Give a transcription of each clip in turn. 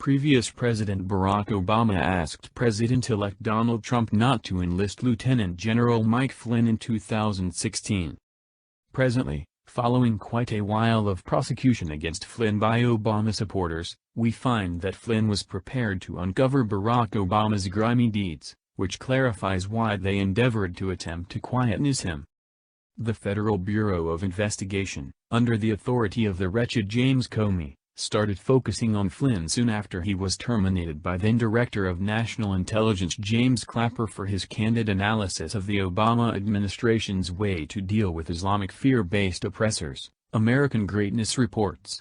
Previous President Barack Obama asked President-elect Donald Trump not to enlist Lieutenant General Mike Flynn in 2016. Presently, following quite a while of prosecution against Flynn by Obama supporters, we find that Flynn was prepared to uncover Barack Obama's grimy deeds, which clarifies why they endeavored to attempt to quietness him. The Federal Bureau of Investigation, under the authority of the wretched James Comey, started focusing on Flynn soon after he was terminated by then Director of National Intelligence James Clapper for his candid analysis of the Obama administration's way to deal with Islamic fear-based oppressors, American Greatness reports.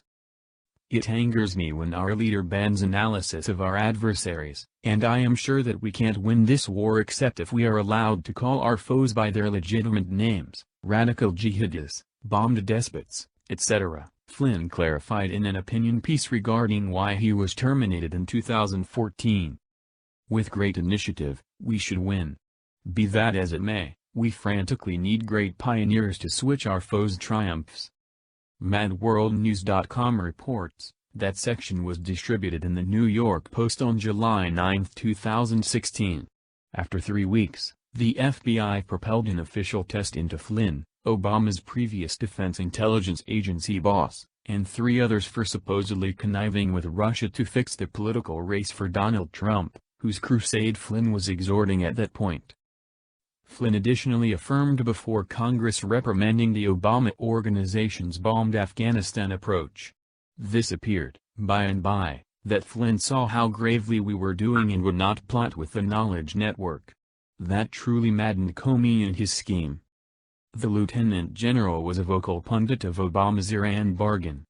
It angers me when our leader bans analysis of our adversaries, and I am sure that we can't win this war except if we are allowed to call our foes by their legitimate names, radical jihadists, bombed despots, etc. Flynn clarified in an opinion piece regarding why he was terminated in 2014. With great initiative, we should win. Be that as it may, we frantically need great pioneers to switch our foes' triumphs. MadWorldNews.com reports, that section was distributed in the New York Post on July 9, 2016. After 3 weeks, the FBI propelled an official test into Flynn, Obama's previous Defense Intelligence Agency boss, and 3 others for supposedly conniving with Russia to fix the political race for Donald Trump, whose crusade Flynn was exhorting at that point. Flynn additionally affirmed before Congress reprimanding the Obama organization's bombed Afghanistan approach. This appeared, by and by, that Flynn saw how gravely we were doing and would not plot with the Knowledge Network. That truly maddened Comey and his scheme. The Lieutenant General was a vocal pundit of Obama's Iran bargain.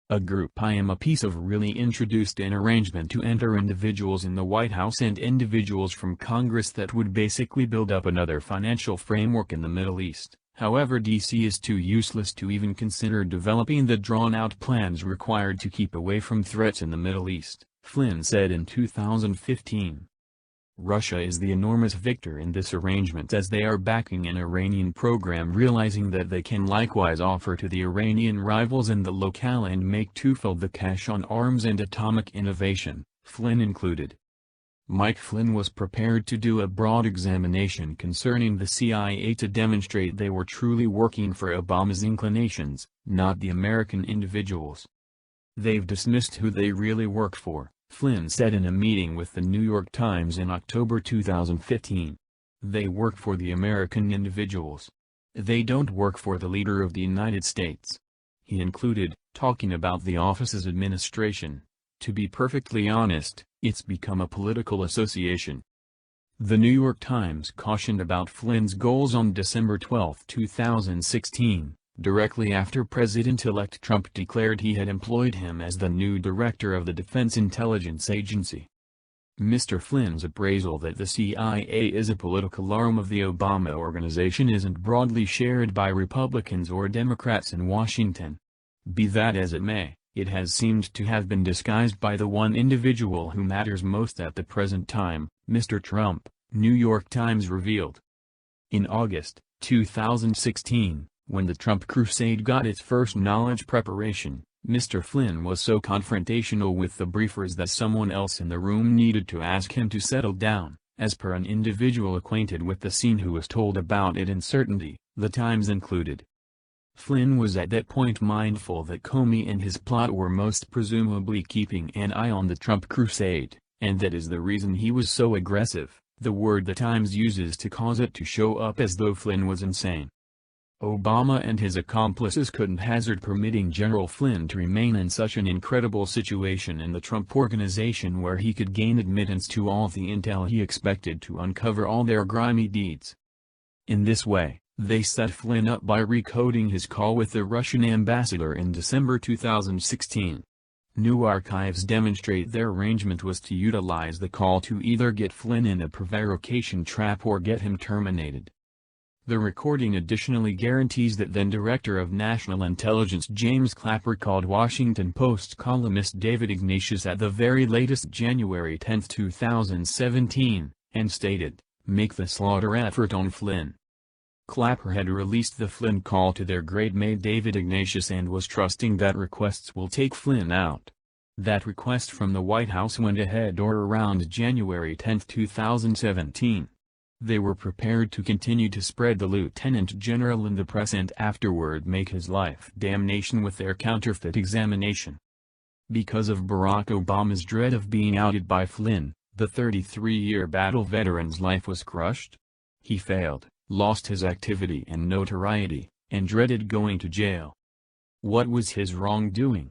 A group I am a piece of really introduced an arrangement to enter individuals in the White House and individuals from Congress that would basically build up another financial framework in the Middle East. However, D.C. is too useless to even consider developing the drawn-out plans required to keep away from threats in the Middle East, Flynn said in 2015. Russia is the enormous victor in this arrangement as they are backing an Iranian program, realizing that they can likewise offer to the Iranian rivals in the locale and make twofold the cash on arms and atomic innovation, Flynn included. Mike Flynn was prepared to do a broad examination concerning the CIA to demonstrate they were truly working for Obama's inclinations, not the American individuals. They've dismissed who they really work for, Flynn said in a meeting with the New York Times in October 2015. They work for the American individuals. They don't work for the leader of the United States. He included, talking about the office's administration. To be perfectly honest, it's become a political association. The New York Times cautioned about Flynn's goals on December 12, 2016. Directly after President-elect Trump declared he had employed him as the new director of the Defense Intelligence Agency. Mr. Flynn's appraisal that the CIA is a political arm of the Obama organization isn't broadly shared by Republicans or Democrats in Washington. Be that as it may, it has seemed to have been disguised by the one individual who matters most at the present time, Mr. Trump, New York Times revealed. In August 2016, when the Trump crusade got its first knowledge preparation, Mr. Flynn was so confrontational with the briefers that someone else in the room needed to ask him to settle down, as per an individual acquainted with the scene who was told about it in certainty, the Times included. Flynn was at that point mindful that Comey and his plot were most presumably keeping an eye on the Trump crusade, and that is the reason he was so aggressive, the word the Times uses to cause it to show up as though Flynn was insane. Obama and his accomplices couldn't hazard permitting General Flynn to remain in such an incredible situation in the Trump organization where he could gain admittance to all the intel he expected to uncover all their grimy deeds. In this way, they set Flynn up by recoding his call with the Russian ambassador in December 2016. New archives demonstrate their arrangement was to utilize the call to either get Flynn in a prevarication trap or get him terminated. The recording additionally guarantees that then Director of National Intelligence James Clapper called Washington Post columnist David Ignatius at the very latest January 10, 2017, and stated, "Make the slaughter effort on Flynn." Clapper had released the Flynn call to their great mate David Ignatius and was trusting that requests will take Flynn out. That request from the White House went ahead around January 10, 2017. They were prepared to continue to spread the lieutenant general in the press and afterward make his life damnation with their counterfeit examination. Because of Barack Obama's dread of being outed by Flynn, the 33-year battle veteran's life was crushed. He failed, lost his activity and notoriety, and dreaded going to jail. What was his wrongdoing?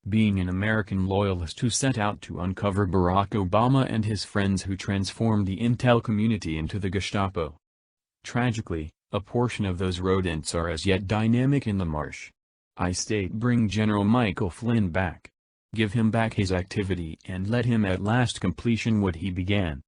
Being an American loyalist who set out to uncover Barack Obama and his friends who transformed the intel community into the Gestapo. Tragically, a portion of those rodents are as yet dynamic in the marsh. I state bring General Michael Flynn back. Give him back his activity and let him at last completion what he began.